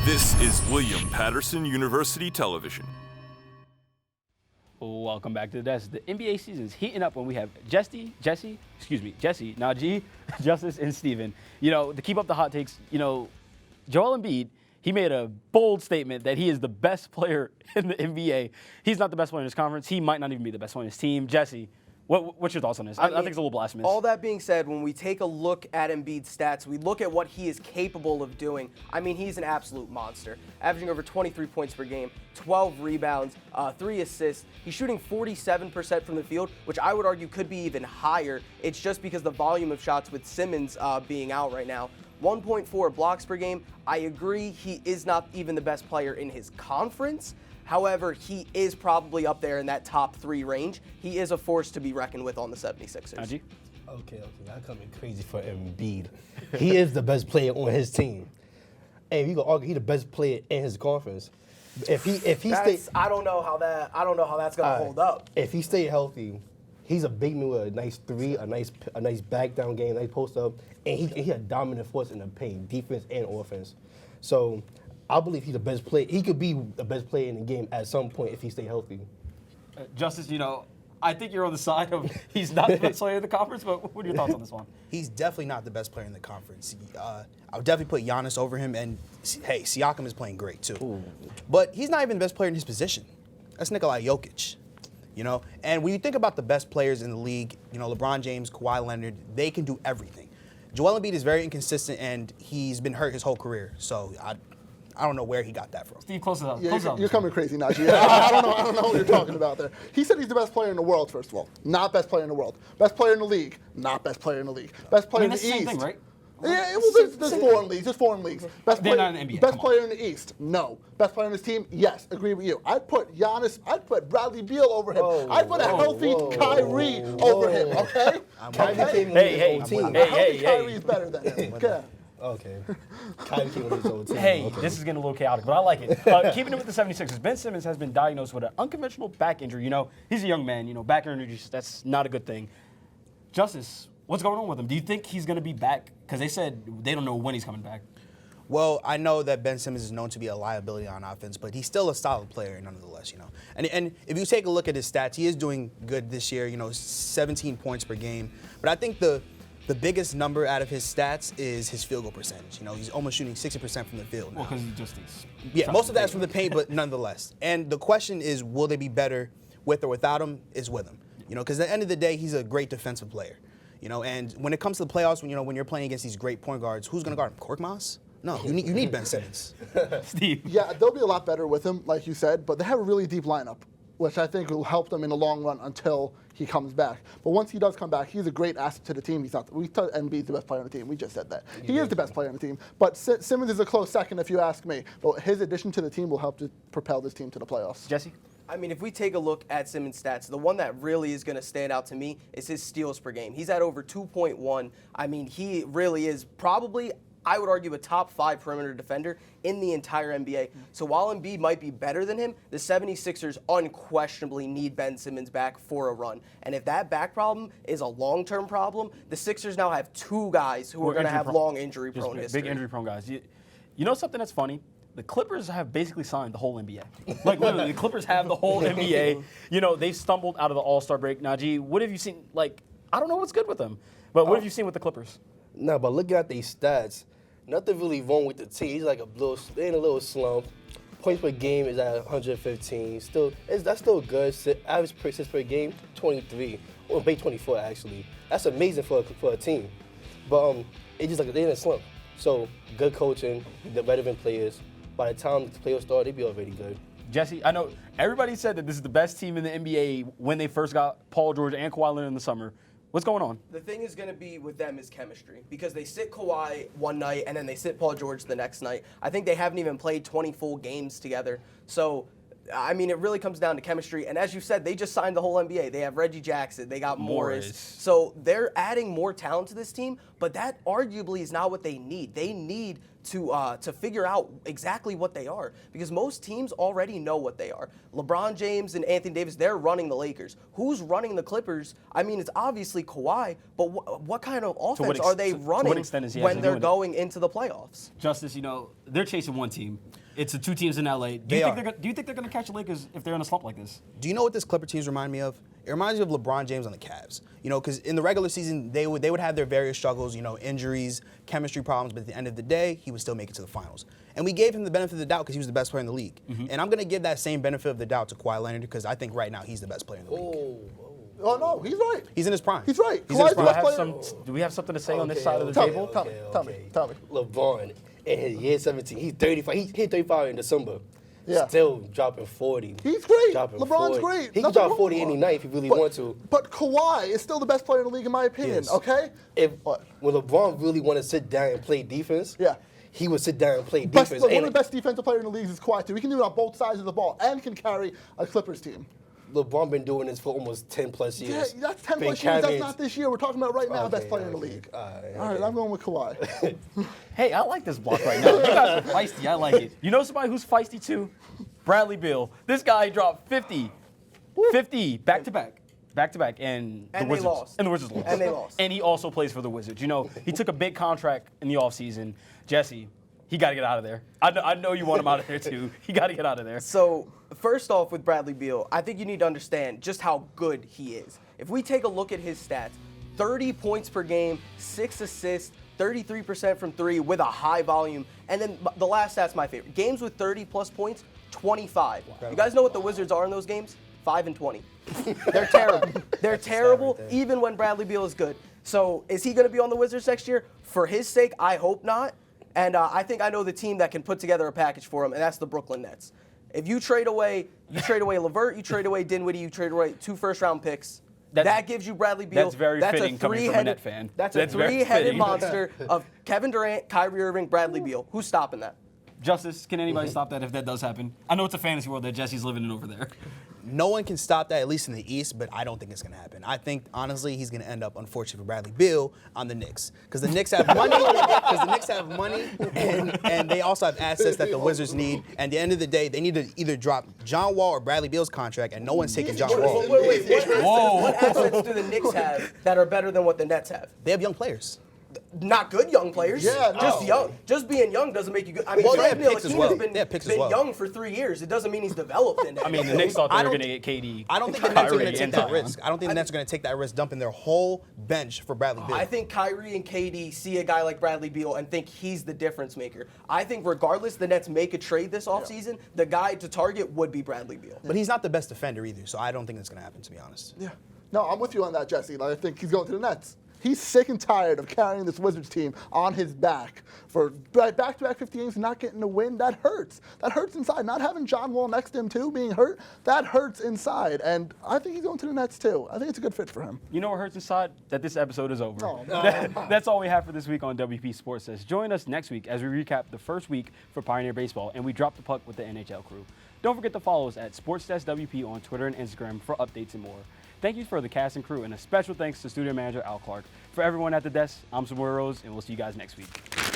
This is William Patterson University Television. Welcome back to the desk. The NBA season is heating up when we have Jesse, Naijje, Justis, and Steven. You know, to keep up the hot takes, you know, Joel Embiid, he made a bold statement that he is the best player in the NBA. He's not the best player in his conference. He might not even be the best player in his team. Jesse, what's your thoughts on this? I think it's a little blasphemous. All that being said, when we take a look at Embiid's stats, we look at what he is capable of doing. I mean, he's an absolute monster, averaging over 23 points per game, 12 rebounds, 3 assists. He's shooting 47% from the field, which I would argue could be even higher. It's just because the volume of shots with Simmons being out right now. 1.4 blocks per game. I agree, he is not even the best player in his conference. However, he is probably up there in that top 3 range. He is a force to be reckoned with on the 76ers. Naijje? Okay, I'm coming crazy for Embiid. He is the best player on his team. And you can argue he's the best player in his conference. If he stays, I don't know how that's gonna hold up. If he stay healthy, he's a big man with a nice 3, a nice back down game, nice post up, and he a dominant force in the paint, defense and offense. So I believe he's the best player. He could be the best player in the game at some point if he stay healthy. Justis, you know, I think you're on the side of he's not the best player in the conference, but what are your thoughts on this one? He's definitely not the best player in the conference. I would definitely put Giannis over him, and hey, Siakam is playing great too. Ooh. But he's not even the best player in his position. That's Nikola Jokic. You know, and when you think about the best players in the league, you know, LeBron James, Kawhi Leonard, they can do everything. Joel Embiid is very inconsistent, and he's been hurt his whole career. So I don't know where he got that from. Steve, close it up. Yeah, you're coming crazy, Naijje. I don't know what you're talking about there. He said he's the best player in the world, first of all. Not best player in the world. Best player in the league. Not best player in the league. Best player in the East. Same thing, right? Yeah, well, there's foreign leagues. There's foreign leagues. Best They're player, not in the NBA. Best player in the East? No. Best player in his team? Yes. Agree with you. I'd put Giannis. I'd put Bradley Beal over him. I'd put a healthy Kyrie over him. Okay. Hey. Kyrie's better than him. Okay. Okay. Kyrie came with his own team. Hey, okay. This is getting a little chaotic, but I like it. Keeping it with the 76ers, Ben Simmons has been diagnosed with an unconventional back injury. You know, he's a young man. You know, back injuries, that's not a good thing. Justis, what's going on with him? Do you think he's going to be back? Because they said they don't know when he's coming back. Well, I know that Ben Simmons is known to be a liability on offense, but he's still a solid player nonetheless, you know. And if you take a look at his stats, he is doing good this year, you know, 17 points per game. But I think the biggest number out of his stats is his field goal percentage. You know, he's almost shooting 60% from the field now. Well, because he's Justis. Yeah, most of that's from the paint, but nonetheless. And the question is, will they be better with or without him? Is with him. You know, because at the end of the day, he's a great defensive player. You know, and when it comes to the playoffs, when you're playing against these great point guards, who's going to guard him? Korkmaz? No, you need Ben Simmons. Steve. Yeah, they'll be a lot better with him, like you said, but they have a really deep lineup, which I think will help them in the long run until he comes back. But once he does come back, he's a great asset to the team. He's not. We thought Embiid's the best player on the team. We just said that. He is the best player on the team. But Simmons is a close second, if you ask me. But his addition to the team will help to propel this team to the playoffs. Jesse? I mean, if we take a look at Simmons' stats, the one that really is going to stand out to me is his steals per game. He's at over 2.1. I mean, he really is probably, I would argue, a top 5 perimeter defender in the entire NBA. So while Embiid might be better than him, the 76ers unquestionably need Ben Simmons back for a run. And if that back problem is a long-term problem, the Sixers now have 2 guys who are going to have long injury-prone history. Big injury-prone guys. You know something that's funny? The Clippers have basically signed the whole NBA. Like, literally, the Clippers have the whole NBA. You know, they stumbled out of the All-Star break. Naijje, what have you seen? Like, I don't know what's good with them, but what have you seen with the Clippers? No, but looking at these stats, nothing really wrong with the team. He's like they're in a little slump. Points per game is at 115. That's still good. Average assists per game, 23. Or maybe 24 actually. That's amazing for a team. But it's just like they're in a slump. So good coaching, the veteran players. By the time the playoffs start, they'd be already good. Jesse, I know everybody said that this is the best team in the NBA when they first got Paul George and Kawhi Leonard in the summer. What's going on? The thing is going to be with them is chemistry, because they sit Kawhi one night and then they sit Paul George the next night. I think they haven't even played 20 full games together. So, I mean, it really comes down to chemistry. And as you said, they just signed the whole NBA. They have Reggie Jackson. They got Morris. So they're adding more talent to this team, but that arguably is not what they need. They need to figure out exactly what they are, because most teams already know what they are. LeBron James and Anthony Davis, they're running the Lakers. Who's running the Clippers? I mean, it's obviously Kawhi, but what kind of offense are they running when they're going into the playoffs? Justis, they're chasing one team. It's the two teams in LA. Do you think they're going to catch the Lakers if they're in a slump like this? Do you know what this Clipper teams remind me of? It reminds me of LeBron James on the Cavs. Because in the regular season, they would have their various struggles, injuries, chemistry problems, but at the end of the day, he would still make it to the finals. And we gave him the benefit of the doubt because he was the best player in the league. And I'm going to give that same benefit of the doubt to Kawhi Leonard because I think right now he's the best player in the league. Oh, no, he's right. He's in his prime. He's right. He's in his Kawhi's prime. Do we have something to say on this side of the table? Tell me. LeBron in his year 17, he's 35. He hit 35 in December. Yeah. Still dropping 40. He's great. Dropping LeBron's 40. great. He can Nothing drop wrong 40 with any LeBron. night if he really want to. But Kawhi is still the best player in the league, in my opinion, Yes. okay? When LeBron really want to sit down and play defense, Yeah. he would sit down and play Best, defense. one of the best defensive players in the league is Kawhi, too. He can do it on both sides of the ball and can carry a Clippers team. LeBron been doing this for almost 10 plus Yeah, years. that's 10 Been plus years. That's carrying- not this year. We're talking about right now, best player in the okay. league. All right, All right, okay. I'm going with Kawhi. Hey, I like this block right now. You guys are feisty. I like it. You know somebody who's feisty too? Bradley Beal. This guy dropped 50 back-to-back, and the they Wizards. lost. And the Wizards lost. And they lost. And he also plays for the Wizards. He took a big contract in the offseason. Jesse, he got to get out of there. I know you want him out of there too. He got to get out of there. So, first off, with Bradley Beal, I think you need to understand just how good he is. If we take a look at his stats, 30 points per game, 6 assists, 33% from 3 with a high volume. And then the last stat's my favorite. Games with 30-plus points, 25. You guys know what the Wizards are in those games? 5 and 20. They're terrible. They're terrible even when Bradley Beal is good. So is he going to be on the Wizards next year? For his sake, I hope not. And I think I know the team that can put together a package for him, and that's the Brooklyn Nets. If you trade away LeVert, you trade away Dinwiddie, you trade away 2 first-round picks. That gives you Bradley Beal. That's very fitting coming from a Net fan. That's That's a very three-headed fitting. monster of Kevin Durant, Kyrie Irving, Bradley Beal. Who's stopping that? Justice, can anybody stop that if that does happen? I know it's a fantasy world that Jesse's living in over there. No one can stop that, at least in the East, but I don't think it's going to happen. I think, honestly, he's going to end up, unfortunately for Bradley Beal, on the Knicks. Because the Knicks have money, and they also have assets that the Wizards need. And at the end of the day, they need to either drop John Wall or Bradley Beal's contract, and no one's taking John Wall. Wait. What assets do the Knicks have that are better than what the Nets have? They have young players. Not good young players. Yeah, just no. young. Just being young doesn't make you good. I mean, Well, they have Bradley picks as Beal well. has been, They have picks as been well. young for 3 years. It doesn't mean he's developed in that. I mean, the Knicks thought they I were don't- going to get KD. I don't think the Nets are going to Kyrie, take and that Zion. risk. I don't think the Nets are going to take that risk dumping their whole bench for Bradley Beal. I think Kyrie and KD see a guy like Bradley Beal and think he's the difference maker. I think regardless the Nets make a trade this offseason, the guy to target would be Bradley Beal. But he's not the best defender either, so I don't think that's going to happen, to be honest. Yeah. No, I'm with you on that, Jesse. I think he's going to the Nets. He's sick and tired of carrying this Wizards team on his back for back-to-back 50 games and not getting a win. That hurts. That hurts inside. Not having John Wall next to him, too, being hurt, that hurts inside. And I think he's going to the Nets, too. I think it's a good fit for him. You know what hurts inside? That this episode is over. Oh, That's all we have for this week on WP Sports Desk. Join us next week as we recap the first week for Pioneer Baseball and we drop the puck with the NHL crew. Don't forget to follow us at Sports Desk WP on Twitter and Instagram for updates and more. Thank you for the cast and crew, and a special thanks to studio manager Al Clarke. For everyone at the desk, I'm Samory, and we'll see you guys next week.